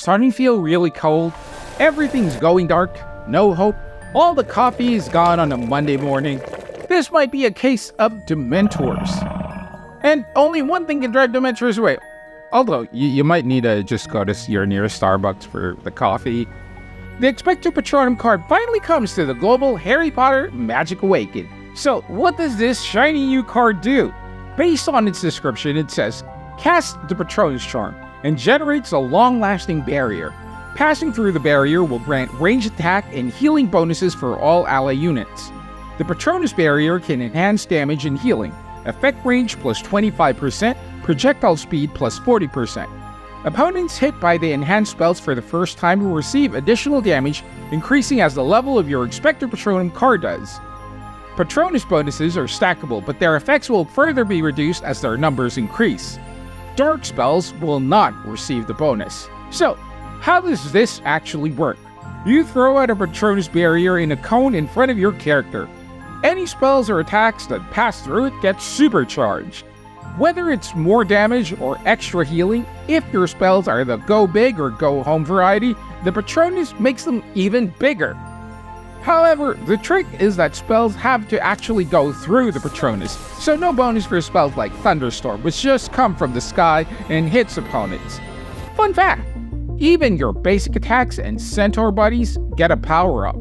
starting to feel really cold, everything's going dark, no hope, all the coffee is gone on a Monday morning, this might be a case of Dementors. And only one thing can drive Dementors away. Although, you might need to just go to your nearest Starbucks for the coffee. The Expecto Patronum card finally comes to the global Harry Potter Magic Awakening. So, what does this shiny new card do? Based on its description, it says, cast the Patronus charm and generates a long-lasting barrier. Passing through the barrier will grant ranged attack and healing bonuses for all ally units. The Patronus barrier can enhance damage and healing, effect range plus 25%, projectile speed plus 40%. Opponents hit by the enhanced spells for the first time will receive additional damage, increasing as the level of your Expecto Patronum card does. Patronus bonuses are stackable, but their effects will further be reduced as their numbers increase. Dark spells will not receive the bonus. So, how does this actually work? You throw out a Patronus barrier in a cone in front of your character. Any spells or attacks that pass through it get supercharged. Whether it's more damage or extra healing, if your spells are the go big or go home variety, the Patronus makes them even bigger. However, the trick is that spells have to actually go through the Patronus, so no bonus for spells like Thunderstorm, which just come from the sky and hits opponents. Fun fact, even your basic attacks and Centaur buddies get a power-up.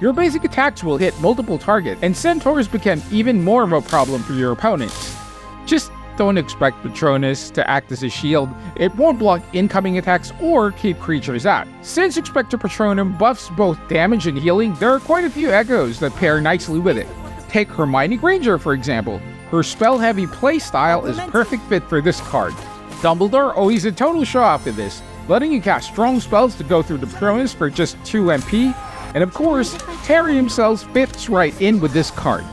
Your basic attacks will hit multiple targets, and Centaurs become even more of a problem for your opponents. Just don't expect Patronus to act as a shield. It won't block incoming attacks or keep creatures out. Since Expecto Patronum buffs both damage and healing, there are quite a few echoes that pair nicely with it. Take Hermione Granger for example. Her spell-heavy playstyle is perfect fit for this card. Dumbledore always a total show-off with this, letting you cast strong spells to go through the Patronus for just 2 MP, and of course, Harry himself fits right in with this card.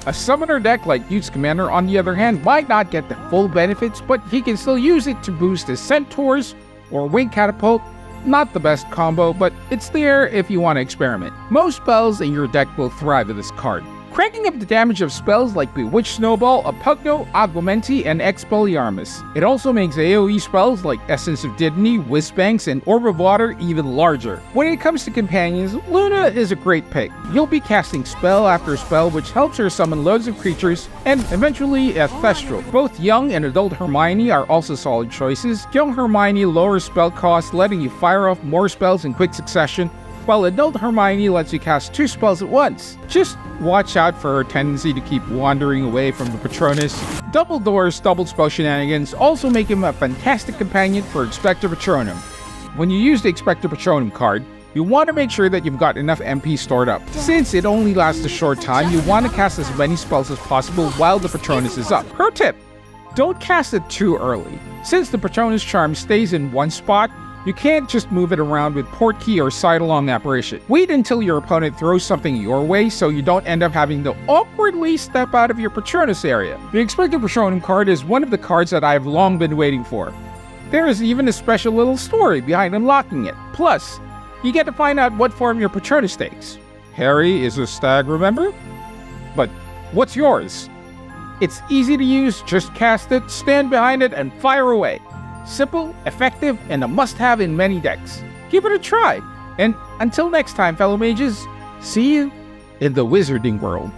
A summoner deck like Newt's Commander, on the other hand, might not get the full benefits, but he can still use it to boost his Centaurs or Wing Catapult. Not the best combo, but it's there if you want to experiment. Most spells in your deck will thrive with this card. Cranking up the damage of spells like Bewitched Snowball, Apugno, Aguamenti, and Expelliarmus. It also makes AoE spells like Essence of Divinity, Whizbangs, and Orb of Water even larger. When it comes to companions, Luna is a great pick. You'll be casting spell after spell which helps her summon loads of creatures, and eventually a Thestral. Both young and adult Hermione are also solid choices. Young Hermione lowers spell cost, letting you fire off more spells in quick succession, while adult Hermione lets you cast 2 spells at once. Just watch out for her tendency to keep wandering away from the Patronus. Dumbledore's double spell shenanigans also make him a fantastic companion for Expecto Patronum. When you use the Expecto Patronum card, you want to make sure that you've got enough MP stored up. Since it only lasts a short time, you want to cast as many spells as possible while the Patronus is up. Pro tip, don't cast it too early. Since the Patronus charm stays in one spot, you can't just move it around with Portkey or Sidelong Apparition. Wait until your opponent throws something your way so you don't end up having to awkwardly step out of your Patronus area. The Expecto Patronum card is one of the cards that I have long been waiting for. There is even a special little story behind unlocking it. Plus, you get to find out what form your Patronus takes. Harry is a stag, remember? But what's yours? It's easy to use, just cast it, stand behind it, and fire away. Simple, effective, and a must-have in many decks. Give it a try. And until next time, fellow mages, see you in the wizarding world.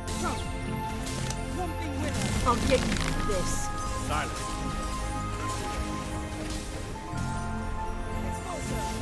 I'll get you.